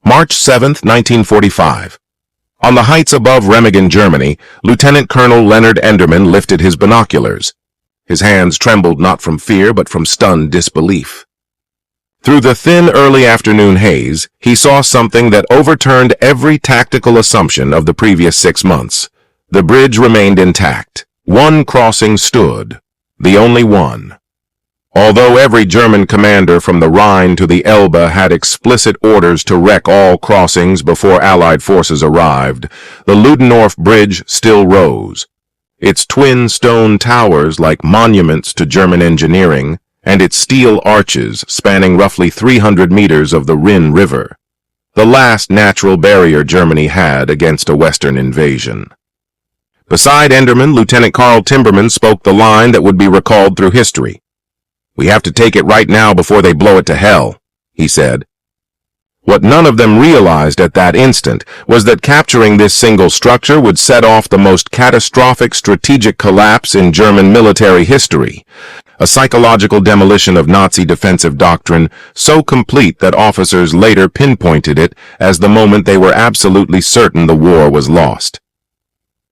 March 7, 1945. On the heights above Remagen, Germany, Lieutenant Colonel Leonard Enderman lifted his binoculars. His hands trembled not from fear but from stunned disbelief. Through the thin early afternoon haze, he saw something that overturned every tactical assumption of the previous 6 months. The bridge remained intact. One crossing stood, the only one. Although every German commander from the Rhine to the Elbe had explicit orders to wreck all crossings before Allied forces arrived, the Ludendorff Bridge still rose. Its twin stone towers like monuments to German engineering, and its steel arches spanning roughly 300 meters of the Rhine River, the last natural barrier Germany had against a Western invasion. Beside Enderman, Lieutenant Karl Timberman spoke the line that would be recalled through history. "We have to take it right now before they blow it to hell," he said. What none of them realized at that instant was that capturing this single structure would set off the most catastrophic strategic collapse in German military history, a psychological demolition of Nazi defensive doctrine so complete that officers later pinpointed it as the moment they were absolutely certain the war was lost.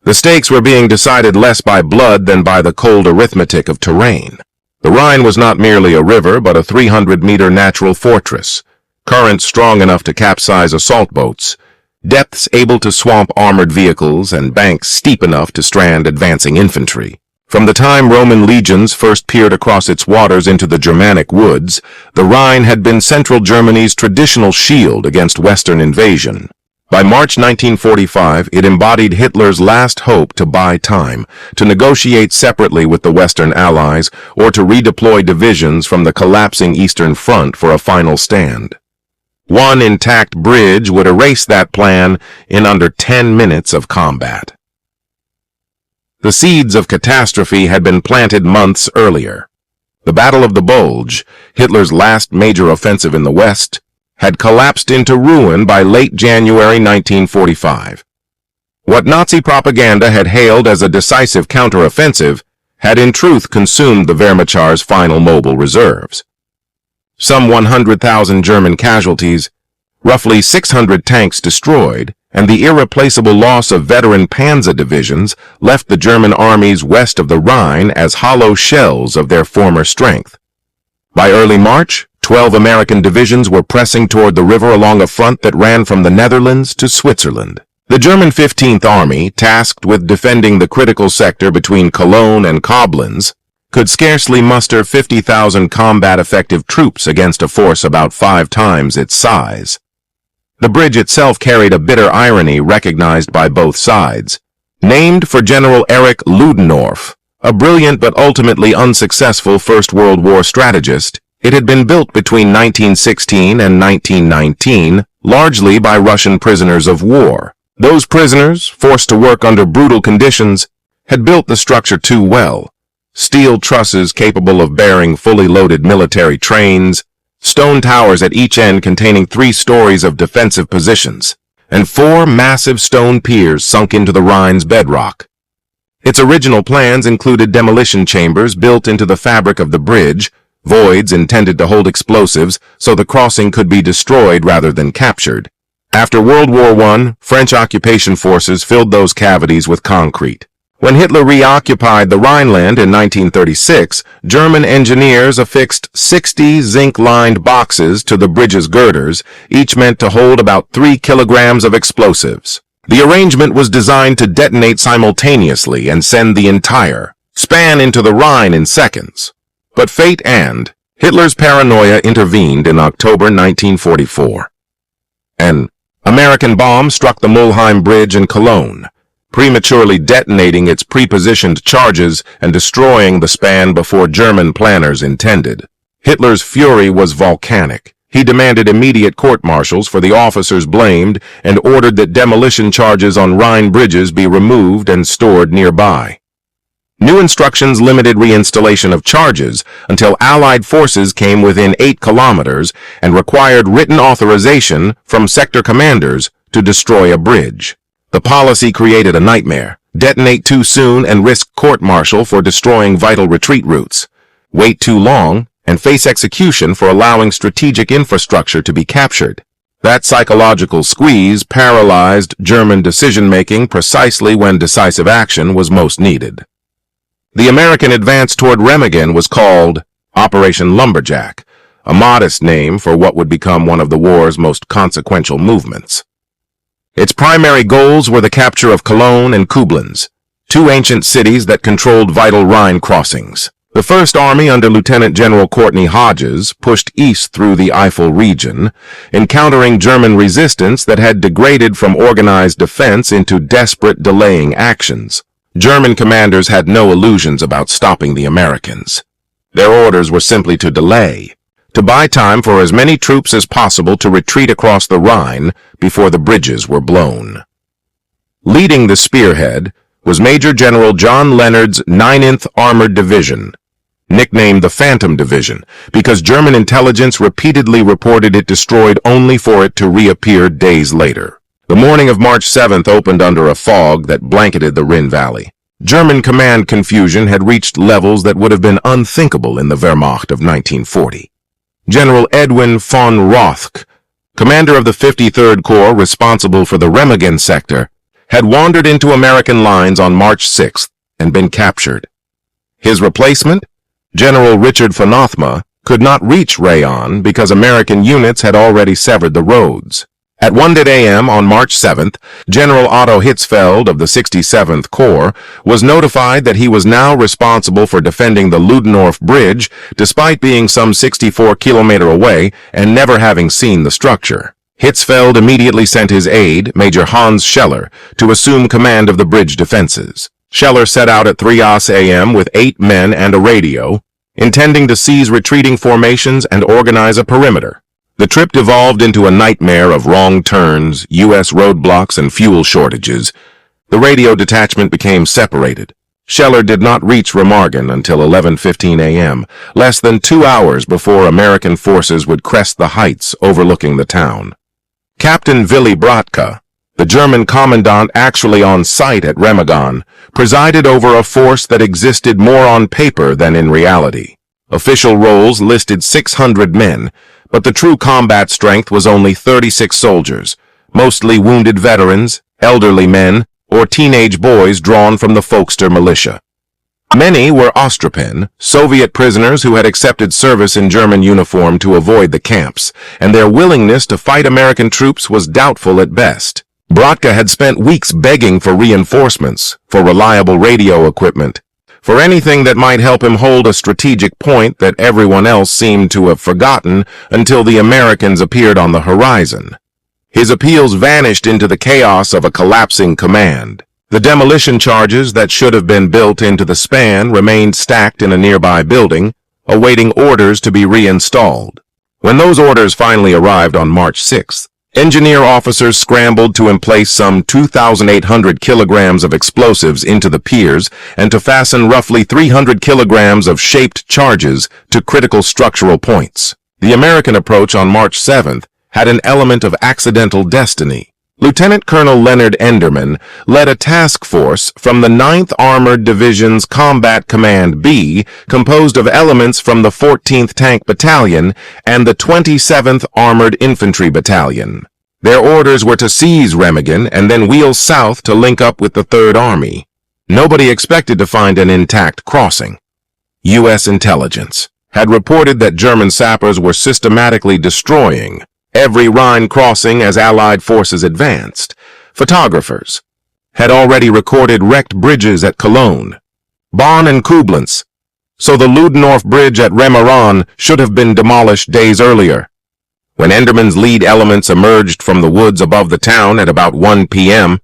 The stakes were being decided less by blood than by the cold arithmetic of terrain. The Rhine was not merely a river, but a 300-meter natural fortress, currents strong enough to capsize assault boats, depths able to swamp armored vehicles, and banks steep enough to strand advancing infantry. From the time Roman legions first peered across its waters into the Germanic woods, the Rhine had been Central Germany's traditional shield against Western invasion. By March 1945, it embodied Hitler's last hope to buy time, to negotiate separately with the Western Allies, or to redeploy divisions from the collapsing Eastern Front for a final stand. One intact bridge would erase that plan in under 10 minutes of combat. The seeds of catastrophe had been planted months earlier. The Battle of the Bulge, Hitler's last major offensive in the West, had collapsed into ruin by late January 1945. What Nazi propaganda had hailed as a decisive counteroffensive had in truth consumed the Wehrmachar's final mobile reserves. Some 100,000 German casualties, roughly 600 tanks destroyed, and the irreplaceable loss of veteran Panzer divisions left the German armies west of the Rhine as hollow shells of their former strength. By early March, 12 American divisions were pressing toward the river along a front that ran from the Netherlands to Switzerland. The German 15th Army, tasked with defending the critical sector between Cologne and Koblenz, could scarcely muster 50,000 combat-effective troops against a force about 5 times its size. The bridge itself carried a bitter irony recognized by both sides. Named for General Erich Ludendorff, a brilliant but ultimately unsuccessful First World War strategist, it had been built between 1916 and 1919, largely by Russian prisoners of war. Those prisoners, forced to work under brutal conditions, had built the structure too well. Steel trusses capable of bearing fully loaded military trains, stone towers at each end containing 3 stories of defensive positions, and 4 massive stone piers sunk into the Rhine's bedrock. Its original plans included demolition chambers built into the fabric of the bridge, voids intended to hold explosives so the crossing could be destroyed rather than captured. After World War I, French occupation forces filled those cavities with concrete. When Hitler reoccupied the Rhineland in 1936, German engineers affixed 60 zinc-lined boxes to the bridge's girders, each meant to hold about 3 kilograms of explosives. The arrangement was designed to detonate simultaneously and send the entire span into the Rhine in seconds. But fate and Hitler's paranoia intervened in October 1944. An American bomb struck the Mulheim Bridge in Cologne, prematurely detonating its prepositioned charges and destroying the span before German planners intended. Hitler's fury was volcanic. He demanded immediate court-martials for the officers blamed and ordered that demolition charges on Rhine bridges be removed and stored nearby. New instructions limited reinstallation of charges until Allied forces came within 8 kilometers and required written authorization from sector commanders to destroy a bridge. The policy created a nightmare. Detonate too soon and risk court-martial for destroying vital retreat routes. Wait too long and face execution for allowing strategic infrastructure to be captured. That psychological squeeze paralyzed German decision-making precisely when decisive action was most needed. The American advance toward Remagen was called Operation Lumberjack, a modest name for what would become one of the war's most consequential movements. Its primary goals were the capture of Cologne and Koblenz, two ancient cities that controlled vital Rhine crossings. The First Army under Lieutenant General Courtney Hodges pushed east through the Eifel region, encountering German resistance that had degraded from organized defense into desperate delaying actions. German commanders had no illusions about stopping the Americans. Their orders were simply to delay, to buy time for as many troops as possible to retreat across the Rhine before the bridges were blown. Leading the spearhead was Major General John Leonard's 9th Armored Division, nicknamed the Phantom Division because German intelligence repeatedly reported it destroyed only for it to reappear days later. The morning of March 7th opened under a fog that blanketed the Rhine Valley. German command confusion had reached levels that would have been unthinkable in the Wehrmacht of 1940. General Edwin von Rothk, commander of the 53rd Corps responsible for the Remagen sector, had wandered into American lines on March 6th and been captured. His replacement, General Richard von Othma, could not reach Rhine because American units had already severed the roads. At 1 a.m. on March 7th, General Otto Hitzfeld of the 67th Corps was notified that he was now responsible for defending the Ludendorff Bridge despite being some 64 kilometers away and never having seen the structure. Hitzfeld immediately sent his aide, Major Hans Scheller, to assume command of the bridge defenses. Scheller set out at 3 a.m. with 8 men and a radio, intending to seize retreating formations and organize a perimeter. The trip devolved into a nightmare of wrong turns, U.S. roadblocks, and fuel shortages. The radio detachment became separated. Scheller did not reach Remagen until 11:15 a.m., less than 2 hours before American forces would crest the heights overlooking the town. Captain Willy Bratke, the German commandant actually on site at Remagen, presided over a force that existed more on paper than in reality. Official rolls listed 600 men, but the true combat strength was only 36 soldiers, mostly wounded veterans, elderly men, or teenage boys drawn from the Volkster militia. Many were Ostropin, Soviet prisoners who had accepted service in German uniform to avoid the camps, and their willingness to fight American troops was doubtful at best. Bratke had spent weeks begging for reinforcements, for reliable radio equipment, for anything that might help him hold a strategic point that everyone else seemed to have forgotten until the Americans appeared on the horizon. His appeals vanished into the chaos of a collapsing command. The demolition charges that should have been built into the span remained stacked in a nearby building, awaiting orders to be reinstalled. When those orders finally arrived on March 6th, engineer officers scrambled to emplace some 2,800 kilograms of explosives into the piers and to fasten roughly 300 kilograms of shaped charges to critical structural points. The American approach on March 7th had an element of accidental destiny. Lieutenant Colonel Leonard Enderman led a task force from the 9th Armored Division's Combat Command B, composed of elements from the 14th Tank Battalion and the 27th Armored Infantry Battalion. Their orders were to seize Remagen and then wheel south to link up with the 3rd Army. Nobody expected to find an intact crossing. U.S. intelligence had reported that German sappers were systematically destroying every Rhine crossing as Allied forces advanced. Photographers had already recorded wrecked bridges at Cologne, Bonn, and Koblenz, so the Ludendorff Bridge at Remagen should have been demolished days earlier. When Enderman's lead elements emerged from the woods above the town at about 1 p.m.,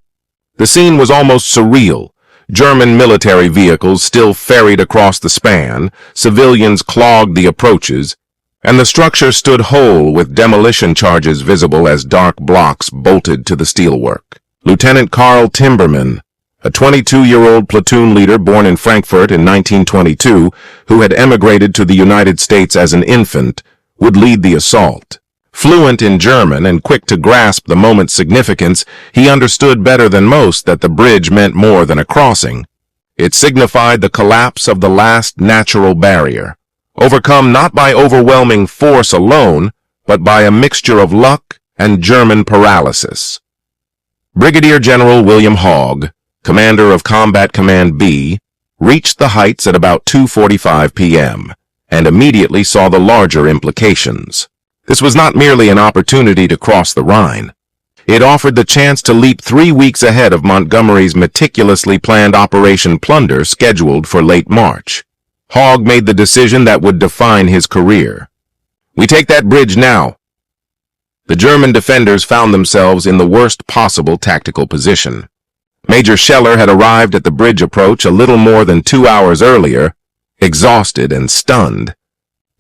the scene was almost surreal. German military vehicles still ferried across the span, civilians clogged the approaches, and the structure stood whole with demolition charges visible as dark blocks bolted to the steelwork. Lieutenant Karl Timberman, a 22-year-old platoon leader born in Frankfurt in 1922, who had emigrated to the United States as an infant, would lead the assault. Fluent in German and quick to grasp the moment's significance, he understood better than most that the bridge meant more than a crossing. It signified the collapse of the last natural barrier, overcome not by overwhelming force alone, but by a mixture of luck and German paralysis. Brigadier General William Haug, commander of Combat Command B, reached the heights at about 2:45 p.m. and immediately saw the larger implications. This was not merely an opportunity to cross the Rhine. It offered the chance to leap 3 weeks ahead of Montgomery's meticulously planned Operation Plunder scheduled for late March. Haug made the decision that would define his career. "We take that bridge now." The German defenders found themselves in the worst possible tactical position. Major Scheller had arrived at the bridge approach a little more than 2 hours earlier, exhausted and stunned.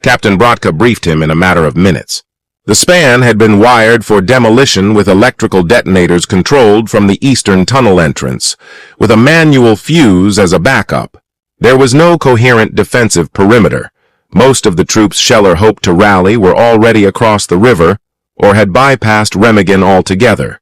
Captain Brodka briefed him in a matter of minutes. The span had been wired for demolition with electrical detonators controlled from the eastern tunnel entrance, with a manual fuse as a backup. There was no coherent defensive perimeter. Most of the troops Scheller hoped to rally were already across the river or had bypassed Remagen altogether.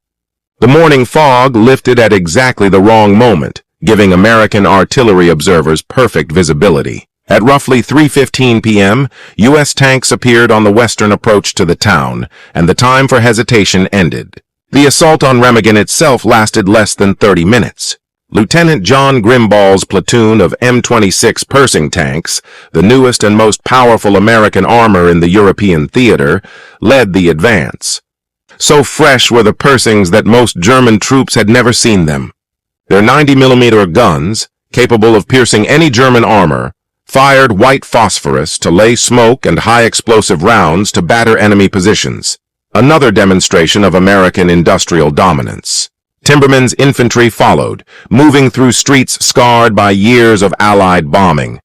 The morning fog lifted at exactly the wrong moment, giving American artillery observers perfect visibility. At roughly 3:15 p.m., U.S. tanks appeared on the western approach to the town, and the time for hesitation ended. The assault on Remagen itself lasted less than 30 minutes. Lieutenant John Grimball's platoon of M26 Persing tanks, the newest and most powerful American armor in the European theater, led the advance. So fresh were the Persings that most German troops had never seen them. Their 90mm guns, capable of piercing any German armor, fired white phosphorus to lay smoke and high-explosive rounds to batter enemy positions. Another demonstration of American industrial dominance. Timberman's infantry followed, moving through streets scarred by years of Allied bombing.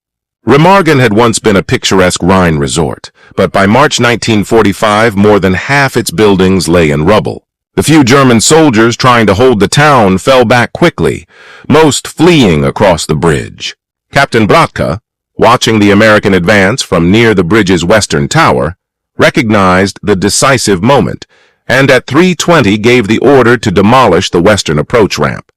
Remagen had once been a picturesque Rhine resort, but by March 1945, more than half its buildings lay in rubble. The few German soldiers trying to hold the town fell back quickly, most fleeing across the bridge. Captain Brodka, watching the American advance from near the bridge's western tower, recognized the decisive moment, and at 3:20 gave the order to demolish the western approach ramp.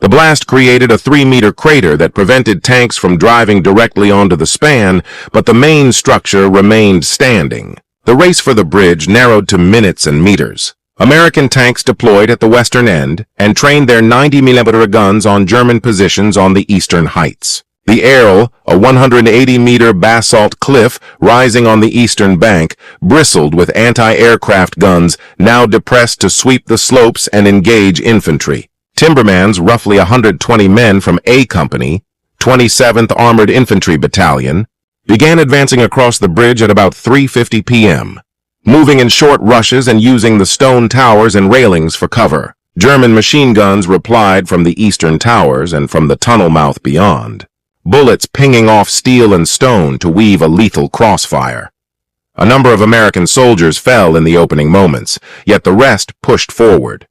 The blast created a 3-meter crater that prevented tanks from driving directly onto the span, but the main structure remained standing. The race for the bridge narrowed to minutes and meters. American tanks deployed at the western end and trained their 90mm guns on German positions on the eastern heights. The Erl, a 180-meter basalt cliff rising on the eastern bank, bristled with anti-aircraft guns now depressed to sweep the slopes and engage infantry. Timberman's roughly 120 men from A Company, 27th Armored Infantry Battalion, began advancing across the bridge at about 3:50 p.m., moving in short rushes and using the stone towers and railings for cover. German machine guns replied from the eastern towers and from the tunnel mouth beyond, bullets pinging off steel and stone to weave a lethal crossfire. A number of American soldiers fell in the opening moments, yet the rest pushed forward.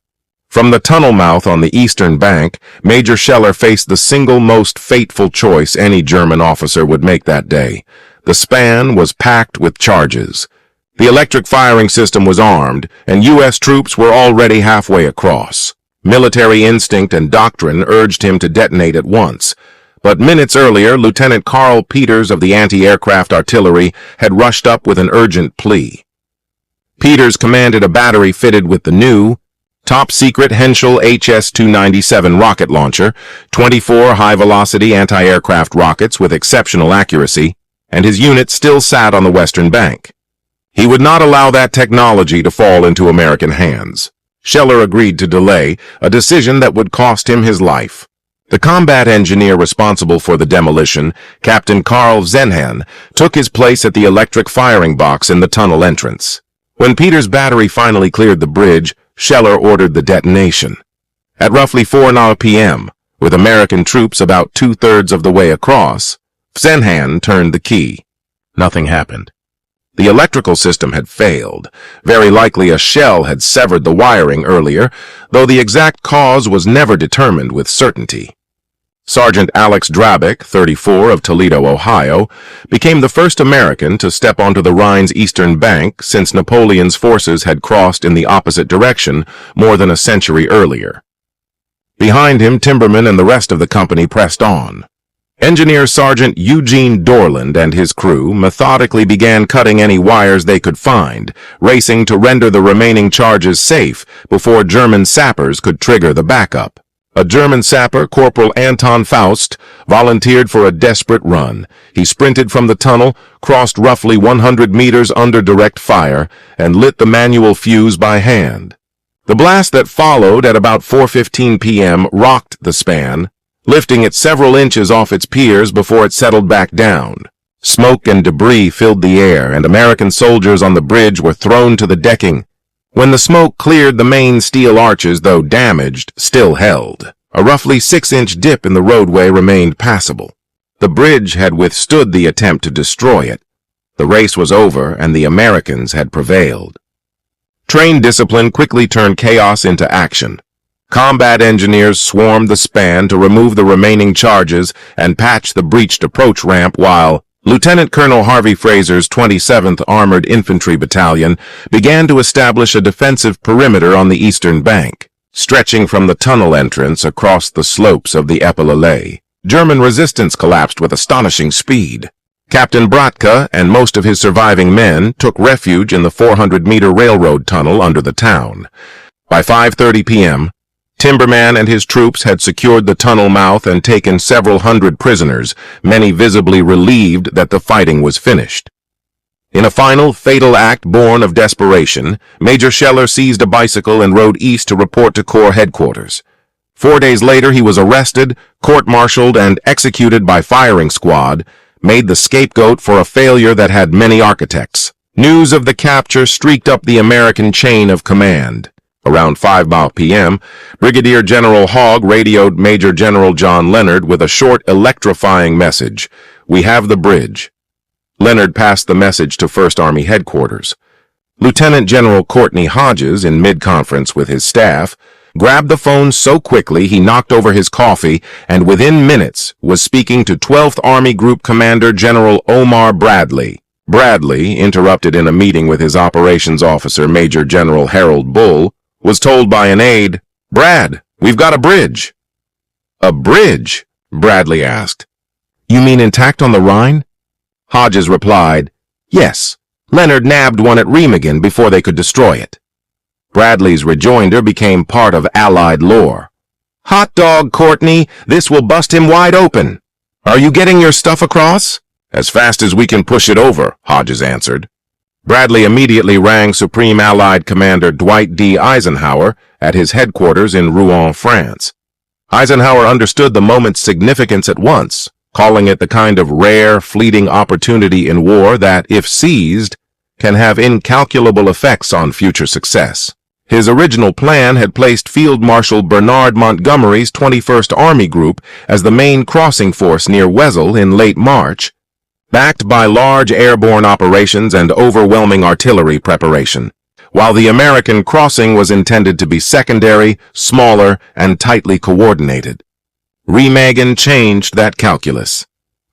From the tunnel mouth on the eastern bank, Major Scheller faced the single most fateful choice any German officer would make that day. The span was packed with charges. The electric firing system was armed, and U.S. troops were already halfway across. Military instinct and doctrine urged him to detonate at once. But minutes earlier, Lieutenant Carl Peters of the anti-aircraft artillery had rushed up with an urgent plea. Peters commanded a battery fitted with the new, top-secret Henschel HS-297 rocket launcher, 24 high-velocity anti-aircraft rockets with exceptional accuracy, and his unit still sat on the western bank. He would not allow that technology to fall into American hands. Scheller agreed to delay, a decision that would cost him his life. The combat engineer responsible for the demolition, Captain Karl Zenhan, took his place at the electric firing box in the tunnel entrance. When Peters' battery finally cleared the bridge, Scheller ordered the detonation. At roughly 4 p.m., with American troops about 2/3 of the way across, Zenhan turned the key. Nothing happened. The electrical system had failed. Very likely a shell had severed the wiring earlier, though the exact cause was never determined with certainty. Sergeant Alex Drabick, 34, of Toledo, Ohio, became the first American to step onto the Rhine's eastern bank since Napoleon's forces had crossed in the opposite direction more than a century earlier. Behind him, Timberman and the rest of the company pressed on. Engineer Sergeant Eugene Dorland and his crew methodically began cutting any wires they could find, racing to render the remaining charges safe before German sappers could trigger the backup. A German sapper, Corporal Anton Faust, volunteered for a desperate run. He sprinted from the tunnel, crossed roughly 100 meters under direct fire, and lit the manual fuse by hand. The blast that followed at about 4:15 p.m. rocked the span, lifting it several inches off its piers before it settled back down. Smoke and debris filled the air, and American soldiers on the bridge were thrown to the decking. When the smoke cleared, the main steel arches, though damaged, still held. A roughly 6-inch dip in the roadway remained passable. The bridge had withstood the attempt to destroy it. The race was over, and the Americans had prevailed. Trained discipline quickly turned chaos into action. Combat engineers swarmed the span to remove the remaining charges and patch the breached approach ramp, while Lieutenant Colonel Harvey Fraser's 27th Armored Infantry Battalion began to establish a defensive perimeter on the eastern bank, stretching from the tunnel entrance across the slopes of the Epaulet. German resistance collapsed with astonishing speed. Captain Bratka and most of his surviving men took refuge in the 400-meter railroad tunnel under the town. By 5:30 p.m., Timberman and his troops had secured the tunnel mouth and taken several hundred prisoners, many visibly relieved that the fighting was finished. In a final, fatal act born of desperation, Major Scheller seized a bicycle and rode east to report to Corps headquarters. 4 days later, he was arrested, court-martialed, and executed by firing squad, made the scapegoat for a failure that had many architects. News of the capture streaked up the American chain of command. Around 5 p.m., Brigadier General Hogg radioed Major General John Leonard with a short, electrifying message. "We have the bridge." Leonard passed the message to 1st Army headquarters. Lieutenant General Courtney Hodges, in mid-conference with his staff, grabbed the phone so quickly he knocked over his coffee and within minutes was speaking to 12th Army Group Commander General Omar Bradley. Bradley, interrupted in a meeting with his operations officer, Major General Harold Bull, was told by an aide, "Brad, we've got a bridge." "A bridge?" Bradley asked. "You mean intact on the Rhine?" Hodges replied, "Yes. Leonard nabbed one at Remagen before they could destroy it." Bradley's rejoinder became part of Allied lore. "Hot dog, Courtney, this will bust him wide open. Are you getting your stuff across?" "As fast as we can push it over," Hodges answered. Bradley immediately rang Supreme Allied Commander Dwight D. Eisenhower at his headquarters in Rouen, France. Eisenhower understood the moment's significance at once, calling it the kind of rare, fleeting opportunity in war that, if seized, can have incalculable effects on future success. His original plan had placed Field Marshal Bernard Montgomery's 21st Army Group as the main crossing force near Wesel in late March, backed by large airborne operations and overwhelming artillery preparation, while the American crossing was intended to be secondary, smaller, and tightly coordinated. Remagen changed that calculus.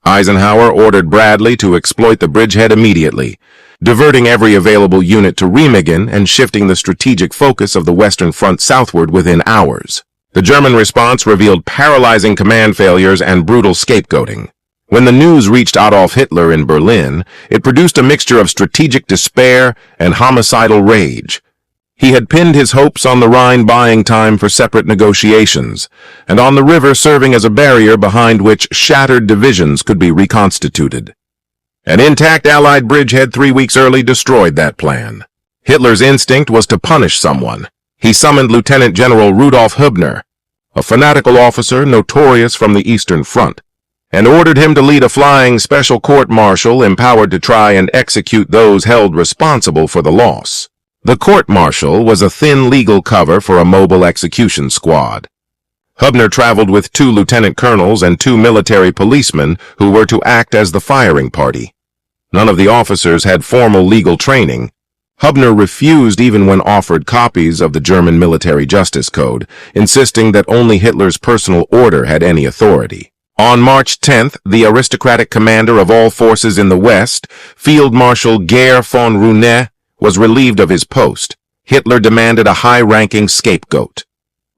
Eisenhower ordered Bradley to exploit the bridgehead immediately, diverting every available unit to Remagen and shifting the strategic focus of the Western Front southward within hours. The German response revealed paralyzing command failures and brutal scapegoating. When the news reached Adolf Hitler in Berlin, it produced a mixture of strategic despair and homicidal rage. He had pinned his hopes on the Rhine buying time for separate negotiations, and on the river serving as a barrier behind which shattered divisions could be reconstituted. An intact Allied bridgehead 3 weeks early destroyed that plan. Hitler's instinct was to punish someone. He summoned Lieutenant General Rudolf Hübner, a fanatical officer notorious from the Eastern Front, and ordered him to lead a flying special court-martial empowered to try and execute those held responsible for the loss. The court-martial was a thin legal cover for a mobile execution squad. Hübner traveled with 2 lieutenant colonels and 2 military policemen who were to act as the firing party. None of the officers had formal legal training. Hübner refused even when offered copies of the German military justice code, insisting that only Hitler's personal order had any authority. On March 10th, the aristocratic commander of all forces in the West, Field Marshal Geir von Rune, was relieved of his post. Hitler demanded a high-ranking scapegoat.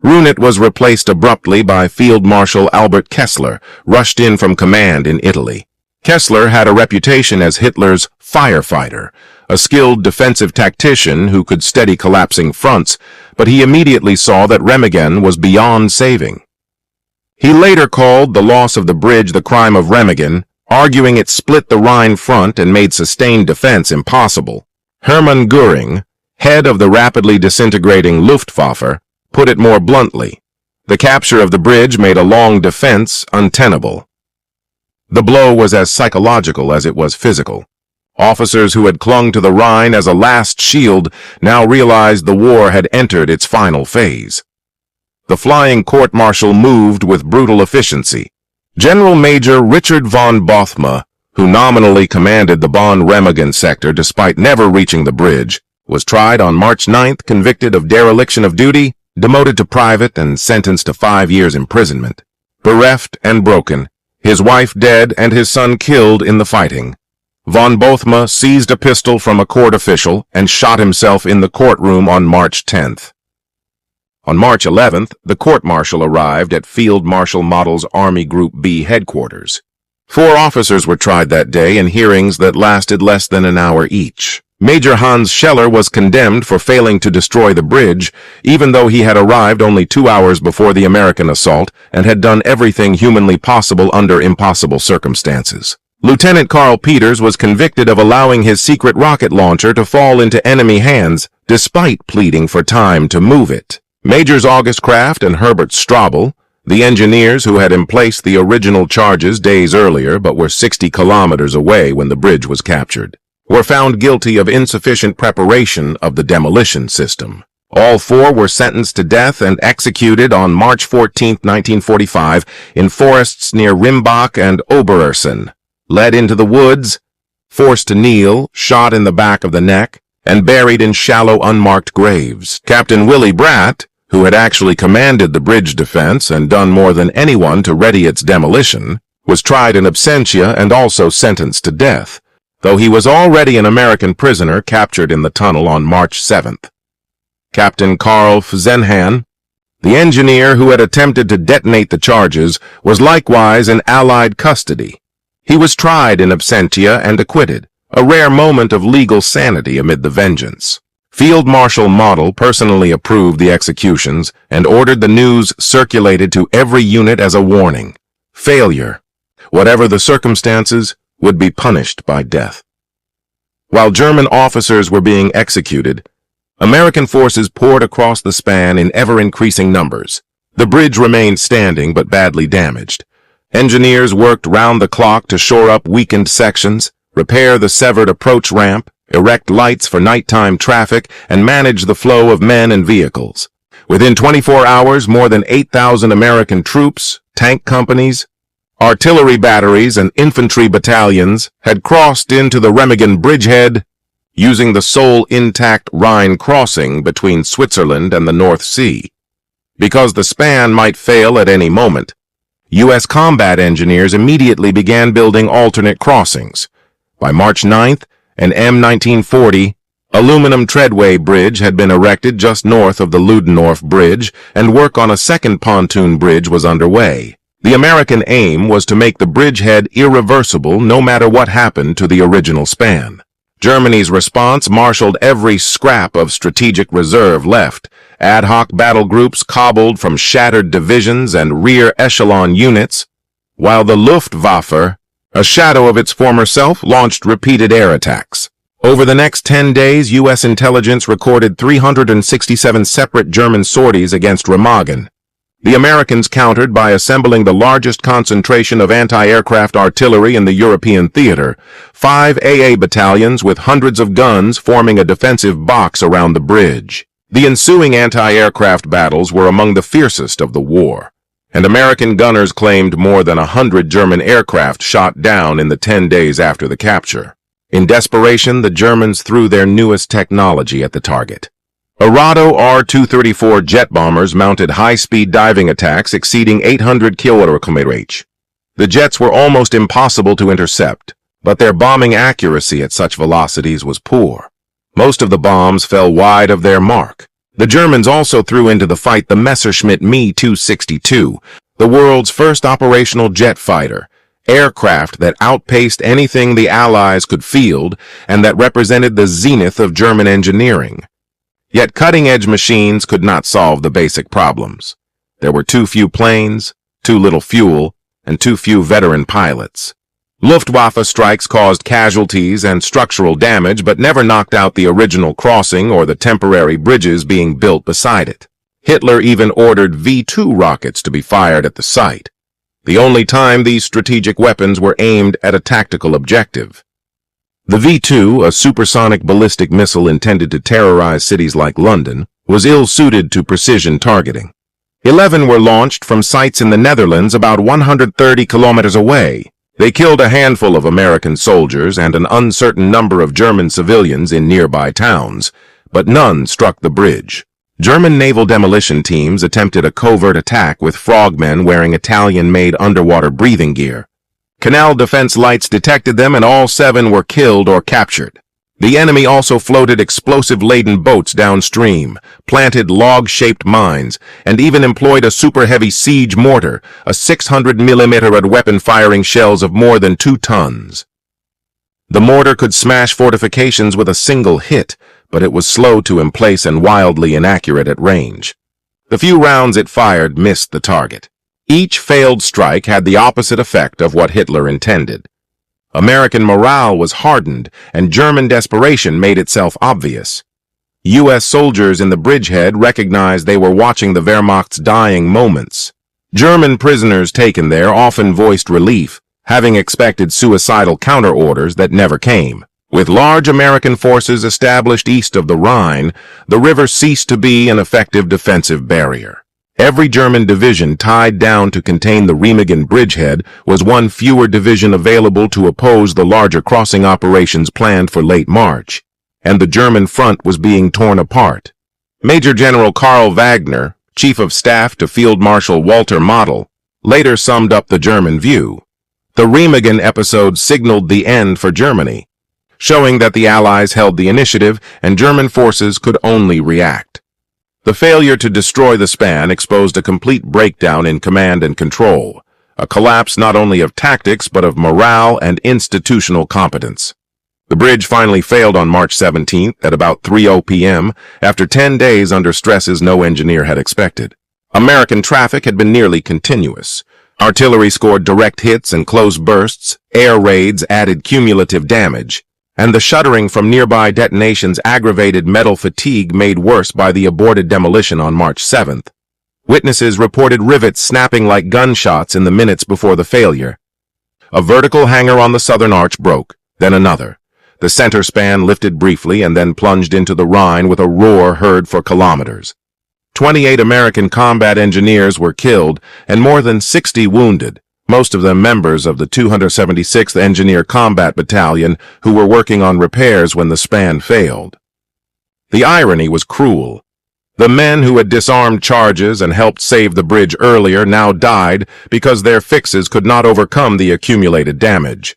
Runit was replaced abruptly by Field Marshal Albert Kessler, rushed in from command in Italy. Kessler had a reputation as Hitler's firefighter, a skilled defensive tactician who could steady collapsing fronts, but he immediately saw that Remagen was beyond saving. He later called the loss of the bridge the crime of Remagen, arguing it split the Rhine front and made sustained defense impossible. Hermann Göring, head of the rapidly disintegrating Luftwaffe, put it more bluntly. The capture of the bridge made a long defense untenable. The blow was as psychological as it was physical. Officers who had clung to the Rhine as a last shield now realized the war had entered its final phase. The flying court-martial moved with brutal efficiency. General Major Richard von Bothma, who nominally commanded the Bonn-Remagen sector despite never reaching the bridge, was tried on March 9th, convicted of dereliction of duty, demoted to private, and sentenced to 5 years imprisonment. Bereft and broken, his wife dead and his son killed in the fighting, von Bothma seized a pistol from a court official and shot himself in the courtroom on March 10th. On March 11th, the court-martial arrived at Field Marshal Model's Army Group B headquarters. 4 officers were tried that day in hearings that lasted less than an hour each. Major Hans Scheller was condemned for failing to destroy the bridge, even though he had arrived only 2 hours before the American assault and had done everything humanly possible under impossible circumstances. Lieutenant Carl Peters was convicted of allowing his secret rocket launcher to fall into enemy hands, despite pleading for time to move it. Majors August Kraft and Herbert Straubel, the engineers who had emplaced the original charges days earlier but were 60 kilometers away when the bridge was captured, were found guilty of insufficient preparation of the demolition system. All 4 were sentenced to death and executed on March 14, 1945, in forests near Rimbach and Oberersen, led into the woods, forced to kneel, shot in the back of the neck, and buried in shallow, unmarked graves. Captain Willy Bratt, who had actually commanded the bridge defense and done more than anyone to ready its demolition, was tried in absentia and also sentenced to death, though he was already an American prisoner captured in the tunnel on March 7th. Captain Karl Fzenhan, the engineer who had attempted to detonate the charges, was likewise in Allied custody. He was tried in absentia and acquitted, a rare moment of legal sanity amid the vengeance. Field Marshal Model personally approved the executions and ordered the news circulated to every unit as a warning. Failure, whatever the circumstances, would be punished by death. While German officers were being executed, American forces poured across the span in ever-increasing numbers. The bridge remained standing but badly damaged. Engineers worked round the clock to shore up weakened sections, repair the severed approach ramp, erect lights for nighttime traffic, and manage the flow of men and vehicles. Within 24 hours, more than 8,000 American troops, tank companies, artillery batteries, and infantry battalions had crossed into the Remagen Bridgehead, using the sole intact Rhine crossing between Switzerland and the North Sea. Because the span might fail at any moment, U.S. combat engineers immediately began building alternate crossings. By March 9th, an M1940 aluminum treadway bridge had been erected just north of the Ludendorff Bridge, and work on a second pontoon bridge was underway. The American aim was to make the bridgehead irreversible no matter what happened to the original span. Germany's response marshaled every scrap of strategic reserve left, ad hoc battle groups cobbled from shattered divisions and rear echelon units, while the Luftwaffe, a shadow of its former self, launched repeated air attacks. Over the next 10 days, U.S. intelligence recorded 367 separate German sorties against Remagen. The Americans countered by assembling the largest concentration of anti-aircraft artillery in the European theater, 5 AA battalions with hundreds of guns forming a defensive box around the bridge. The ensuing anti-aircraft battles were among the fiercest of the war, and American gunners claimed more than 100 German aircraft shot down in the 10 days after the capture. In desperation, the Germans threw their newest technology at the target. Arado R-234 jet bombers mounted high-speed diving attacks exceeding 800 km/h. The jets were almost impossible to intercept, but their bombing accuracy at such velocities was poor. Most of the bombs fell wide of their mark. The Germans also threw into the fight the Messerschmitt Me-262, the world's first operational jet fighter, aircraft that outpaced anything the Allies could field and that represented the zenith of German engineering. Yet cutting-edge machines could not solve the basic problems. There were too few planes, too little fuel, and too few veteran pilots. Luftwaffe strikes caused casualties and structural damage but never knocked out the original crossing or the temporary bridges being built beside it. Hitler even ordered V-2 rockets to be fired at the site, the only time these strategic weapons were aimed at a tactical objective. The V-2, a supersonic ballistic missile intended to terrorize cities like London, was ill-suited to precision targeting. 11 were launched from sites in the Netherlands about 130 kilometers away. They killed a handful of American soldiers and an uncertain number of German civilians in nearby towns, but none struck the bridge. German naval demolition teams attempted a covert attack with frogmen wearing Italian-made underwater breathing gear. Canal defense lights detected them and all 7 were killed or captured. The enemy also floated explosive-laden boats downstream, planted log-shaped mines, and even employed a super-heavy siege mortar, a 600mm weapon firing shells of more than 2 tons. The mortar could smash fortifications with a single hit, but it was slow to emplace and wildly inaccurate at range. The few rounds it fired missed the target. Each failed strike had the opposite effect of what Hitler intended. American morale was hardened, and German desperation made itself obvious. U.S. soldiers in the Bridgehead recognized they were watching the Wehrmacht's dying moments. German prisoners taken there often voiced relief, having expected suicidal counter-orders that never came. With large American forces established east of the Rhine, the river ceased to be an effective defensive barrier. Every German division tied down to contain the Remagen bridgehead was one fewer division available to oppose the larger crossing operations planned for late March, and the German front was being torn apart. Major General Karl Wagner, Chief of Staff to Field Marshal Walter Model, later summed up the German view. The Remagen episode signaled the end for Germany, showing that the Allies held the initiative and German forces could only react. The failure to destroy the span exposed a complete breakdown in command and control, a collapse not only of tactics but of morale and institutional competence. The bridge finally failed on March 17th at about 3:00 p.m. after 10 days under stresses no engineer had expected. American traffic had been nearly continuous. Artillery scored direct hits and close bursts, air raids added cumulative damage, and the shuddering from nearby detonations aggravated metal fatigue made worse by the aborted demolition on March 7th. Witnesses reported rivets snapping like gunshots in the minutes before the failure. A vertical hanger on the southern arch broke, then another. The center span lifted briefly and then plunged into the Rhine with a roar heard for kilometers. 28 American combat engineers were killed and more than 60 wounded, most of them members of the 276th Engineer Combat Battalion who were working on repairs when the span failed. The irony was cruel. The men who had disarmed charges and helped save the bridge earlier now died because their fixes could not overcome the accumulated damage.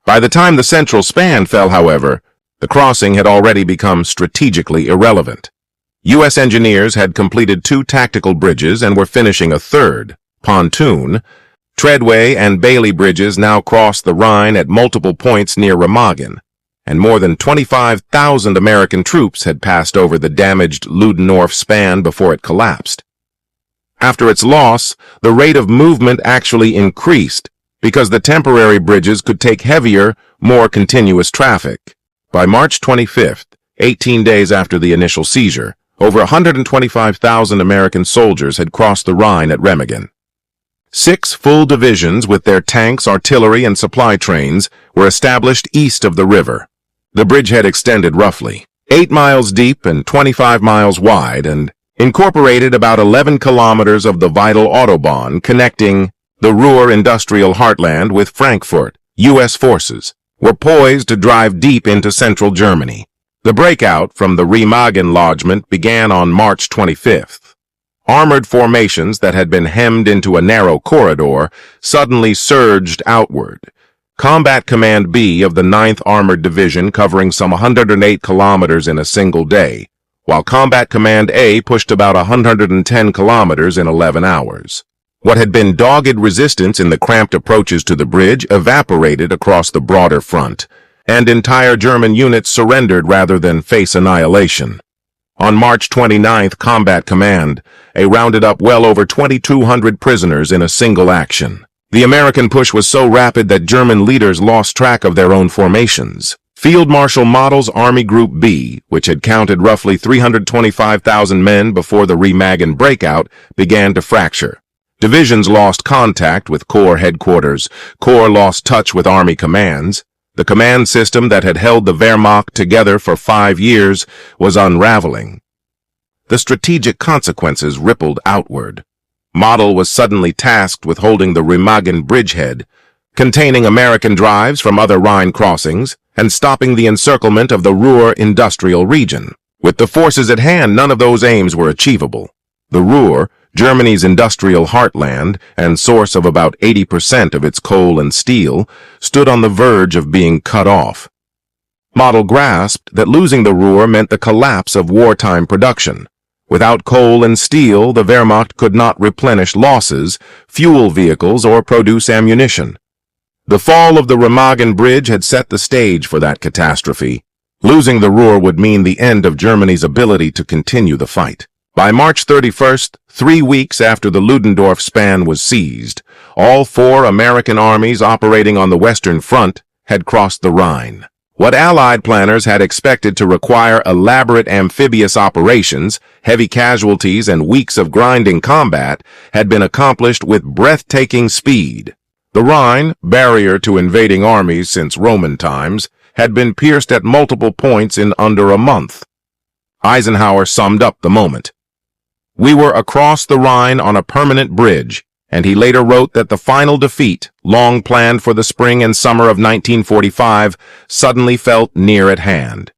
By the time the central span fell, however, the crossing had already become strategically irrelevant. U.S. engineers had completed 2 tactical bridges and were finishing a third, pontoon. Treadway and Bailey bridges now crossed the Rhine at multiple points near Remagen, and more than 25,000 American troops had passed over the damaged Ludendorff span before it collapsed. After its loss, the rate of movement actually increased because the temporary bridges could take heavier, more continuous traffic. By March 25th, 18 days after the initial seizure, over 125,000 American soldiers had crossed the Rhine at Remagen. 6 full divisions with their tanks, artillery, and supply trains were established east of the river. The bridgehead extended roughly 8 miles deep and 25 miles wide and incorporated about 11 kilometers of the vital autobahn connecting the Ruhr industrial heartland with Frankfurt. U.S. forces were poised to drive deep into central Germany. The breakout from the Remagen lodgment began on March 25th. Armored formations that had been hemmed into a narrow corridor suddenly surged outward. Combat Command B of the 9th Armored Division, covering some 108 kilometers in a single day, while Combat Command A pushed about 110 kilometers in 11 hours. What had been dogged resistance in the cramped approaches to the bridge evaporated across the broader front, and entire German units surrendered rather than face annihilation. On March 29th, Combat Command A rounded up well over 2,200 prisoners in a single action. The American push was so rapid that German leaders lost track of their own formations. Field Marshal Model's Army Group B, which had counted roughly 325,000 men before the Remagen breakout, began to fracture. Divisions lost contact with Corps headquarters. Corps lost touch with Army commands. The command system that had held the Wehrmacht together for 5 years was unraveling. The strategic consequences rippled outward. Model was suddenly tasked with holding the Remagen Bridgehead, containing American drives from other Rhine crossings, and stopping the encirclement of the Ruhr industrial region. With the forces at hand, none of those aims were achievable. The Ruhr, Germany's industrial heartland and source of about 80% of its coal and steel, stood on the verge of being cut off. Model grasped that losing the Ruhr meant the collapse of wartime production. Without coal and steel, the Wehrmacht could not replenish losses, fuel vehicles, or produce ammunition. The fall of the Remagen Bridge had set the stage for that catastrophe. Losing the Ruhr would mean the end of Germany's ability to continue the fight. By March 31st, 3 weeks after the Ludendorff span was seized, all 4 American armies operating on the Western Front had crossed the Rhine. What Allied planners had expected to require elaborate amphibious operations, heavy casualties, and weeks of grinding combat had been accomplished with breathtaking speed. The Rhine, barrier to invading armies since Roman times, had been pierced at multiple points in under a month. Eisenhower summed up the moment. "We were across the Rhine on a permanent bridge," and he later wrote that the final defeat, long planned for the spring and summer of 1945, suddenly felt near at hand.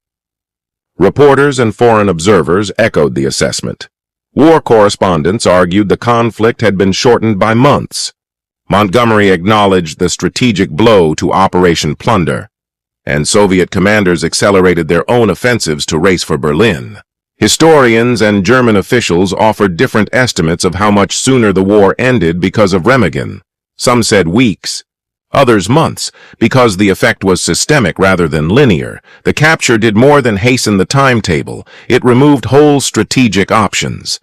Reporters and foreign observers echoed the assessment. War correspondents argued the conflict had been shortened by months. Montgomery acknowledged the strategic blow to Operation Plunder, and Soviet commanders accelerated their own offensives to race for Berlin. Historians and German officials offered different estimates of how much sooner the war ended because of Remagen. Some said weeks, others months, because the effect was systemic rather than linear. The capture did more than hasten the timetable. It removed whole strategic options.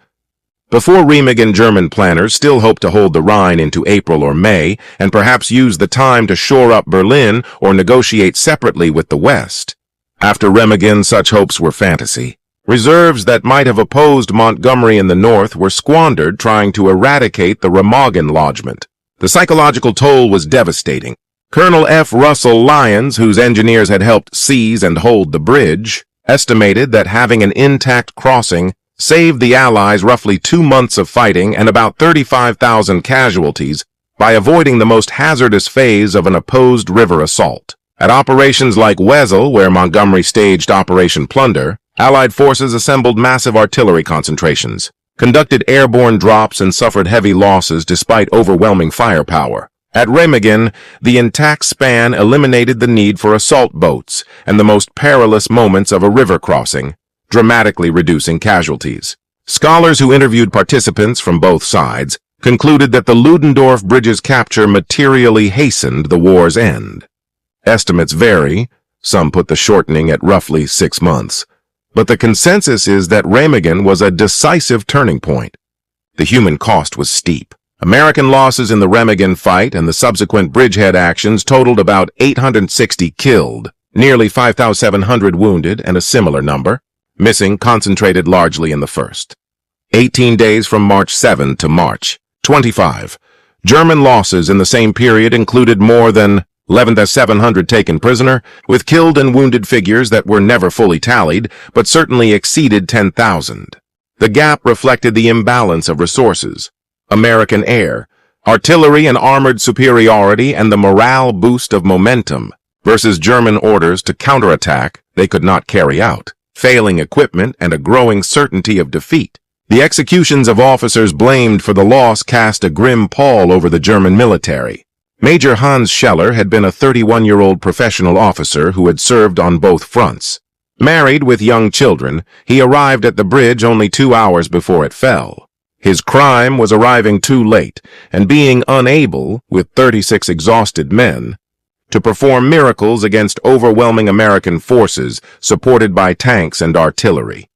Before Remagen, German planners still hoped to hold the Rhine into April or May, and perhaps use the time to shore up Berlin or negotiate separately with the West. After Remagen, such hopes were fantasy. Reserves that might have opposed Montgomery in the north were squandered trying to eradicate the Remagen lodgment. The psychological toll was devastating. Colonel F. Russell Lyons, whose engineers had helped seize and hold the bridge, estimated that having an intact crossing saved the Allies roughly 2 months of fighting and about 35,000 casualties by avoiding the most hazardous phase of an opposed river assault. At operations like Wesel, where Montgomery staged Operation Plunder, Allied forces assembled massive artillery concentrations, conducted airborne drops, and suffered heavy losses despite overwhelming firepower. At Remagen, the intact span eliminated the need for assault boats and the most perilous moments of a river crossing, dramatically reducing casualties. Scholars who interviewed participants from both sides concluded that the Ludendorff Bridge's capture materially hastened the war's end. Estimates vary. Some put the shortening at roughly 6 months. But the consensus is that Remagen was a decisive turning point. The human cost was steep. American losses in the Remagen fight and the subsequent Bridgehead actions totaled about 860 killed, nearly 5,700 wounded, and a similar number, missing, concentrated largely in the first. 18 days from March 7 to March 25. German losses in the same period included more than 11,700 taken prisoner, with killed and wounded figures that were never fully tallied, but certainly exceeded 10,000. The gap reflected the imbalance of resources. American air, artillery and armored superiority, and the morale boost of momentum versus German orders to counterattack they could not carry out, failing equipment, and a growing certainty of defeat. The executions of officers blamed for the loss cast a grim pall over the German military. Major Hans Scheller had been a 31-year-old professional officer who had served on both fronts. Married with young children, he arrived at the bridge only 2 hours before it fell. His crime was arriving too late and being unable, with 36 exhausted men, to perform miracles against overwhelming American forces supported by tanks and artillery.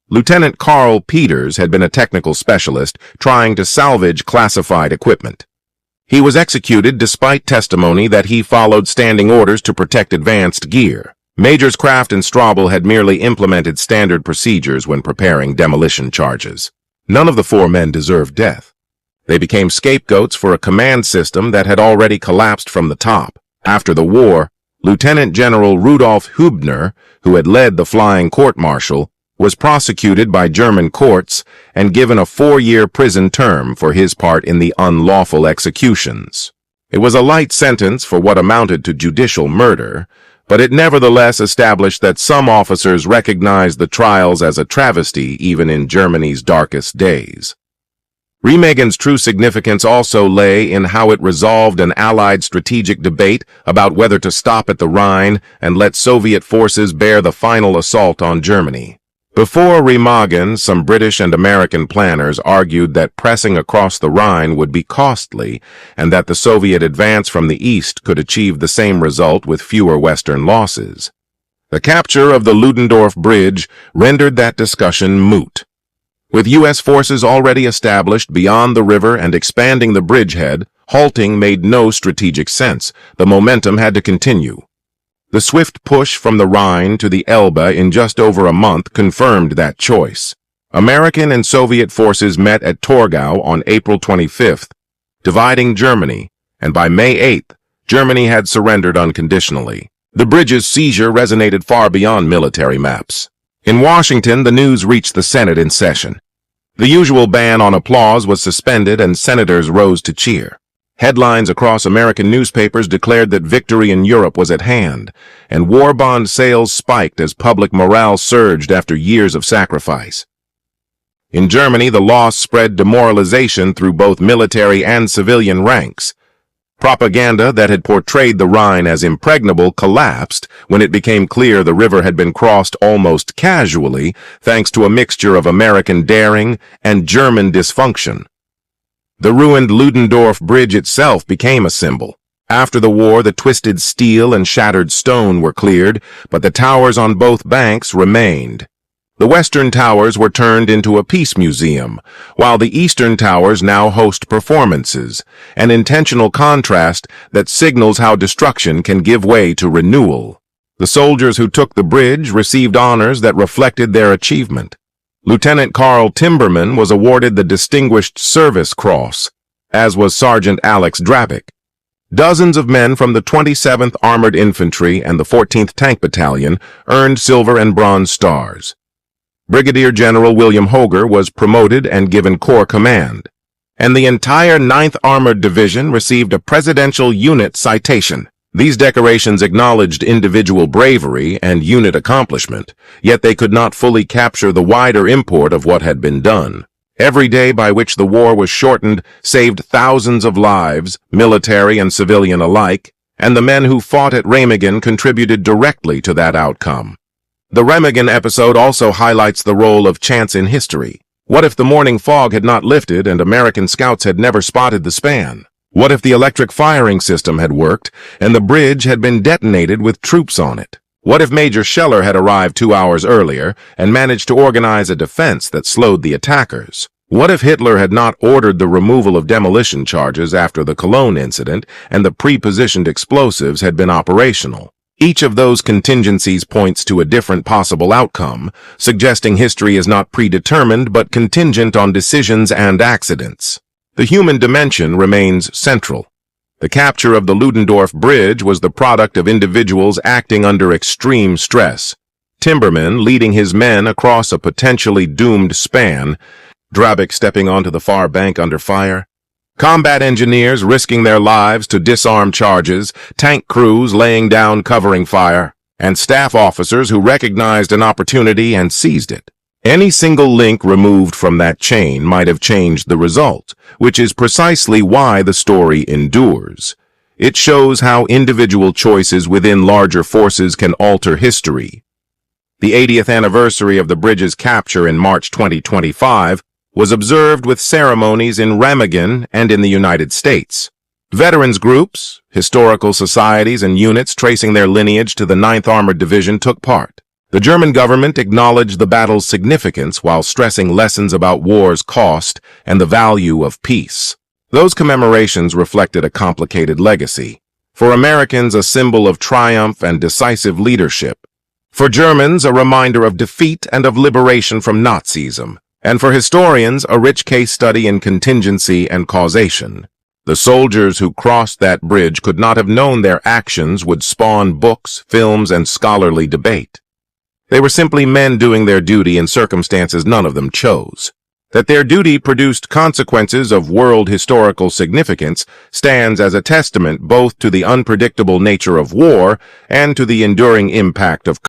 Lieutenant Carl Peters had been a technical specialist trying to salvage classified equipment. He was executed despite testimony that he followed standing orders to protect advanced gear. Majors Kraft and Straubel had merely implemented standard procedures when preparing demolition charges. None of the 4 men deserved death. They became scapegoats for a command system that had already collapsed from the top. After the war, Lieutenant General Rudolf Hübner, who had led the flying court-martial, was prosecuted by German courts and given a 4-year prison term for his part in the unlawful executions. It was a light sentence for what amounted to judicial murder, but it nevertheless established that some officers recognized the trials as a travesty even in Germany's darkest days. Remagen's true significance also lay in how it resolved an Allied strategic debate about whether to stop at the Rhine and let Soviet forces bear the final assault on Germany. Before Remagen, some British and American planners argued that pressing across the Rhine would be costly and that the Soviet advance from the east could achieve the same result with fewer Western losses. The capture of the Ludendorff Bridge rendered that discussion moot. With U.S. forces already established beyond the river and expanding the bridgehead, halting made no strategic sense. The momentum had to continue. The swift push from the Rhine to the Elbe in just over a month confirmed that choice. American and Soviet forces met at Torgau on April 25th, dividing Germany, and by May 8th, Germany had surrendered unconditionally. The bridge's seizure resonated far beyond military maps. In Washington, the news reached the Senate in session. The usual ban on applause was suspended and senators rose to cheer. Headlines across American newspapers declared that victory in Europe was at hand, and war bond sales spiked as public morale surged after years of sacrifice. In Germany, the loss spread demoralization through both military and civilian ranks. Propaganda that had portrayed the Rhine as impregnable collapsed when it became clear the river had been crossed almost casually thanks to a mixture of American daring and German dysfunction. The ruined Ludendorff Bridge itself became a symbol. After the war, the twisted steel and shattered stone were cleared, but the towers on both banks remained. The western towers were turned into a peace museum, while the eastern towers now host performances, an intentional contrast that signals how destruction can give way to renewal. The soldiers who took the bridge received honors that reflected their achievement. Lieutenant Karl Timberman was awarded the Distinguished Service Cross, as was Sergeant Alex Drabik. Dozens of men from the 27th Armored Infantry and the 14th Tank Battalion earned silver and bronze stars. Brigadier General William Hoger was promoted and given Corps Command, and the entire 9th Armored Division received a Presidential Unit Citation. These decorations acknowledged individual bravery and unit accomplishment, yet they could not fully capture the wider import of what had been done. Every day by which the war was shortened saved thousands of lives, military and civilian alike, and the men who fought at Remagen contributed directly to that outcome. The Remagen episode also highlights the role of chance in history. What if the morning fog had not lifted and American scouts had never spotted the span? What if the electric firing system had worked and the bridge had been detonated with troops on it? What if Major Scheller had arrived 2 hours earlier and managed to organize a defense that slowed the attackers? What if Hitler had not ordered the removal of demolition charges after the Cologne incident and the pre-positioned explosives had been operational? Each of those contingencies points to a different possible outcome, suggesting history is not predetermined but contingent on decisions and accidents. The human dimension remains central. The capture of the Ludendorff Bridge was the product of individuals acting under extreme stress. Timberman leading his men across a potentially doomed span, Drabik stepping onto the far bank under fire, combat engineers risking their lives to disarm charges, tank crews laying down covering fire, and staff officers who recognized an opportunity and seized it. Any single link removed from that chain might have changed the result, which is precisely why the story endures. It shows how individual choices within larger forces can alter history. The 80th anniversary of the bridge's capture in March 2025 was observed with ceremonies in Remagen and in the United States. Veterans groups, historical societies, and units tracing their lineage to the 9th Armored Division took part. The German government acknowledged the battle's significance while stressing lessons about war's cost and the value of peace. Those commemorations reflected a complicated legacy. For Americans, a symbol of triumph and decisive leadership. For Germans, a reminder of defeat and of liberation from Nazism. And for historians, a rich case study in contingency and causation. The soldiers who crossed that bridge could not have known their actions would spawn books, films, and scholarly debate. They were simply men doing their duty in circumstances none of them chose. That their duty produced consequences of world historical significance stands as a testament both to the unpredictable nature of war and to the enduring impact of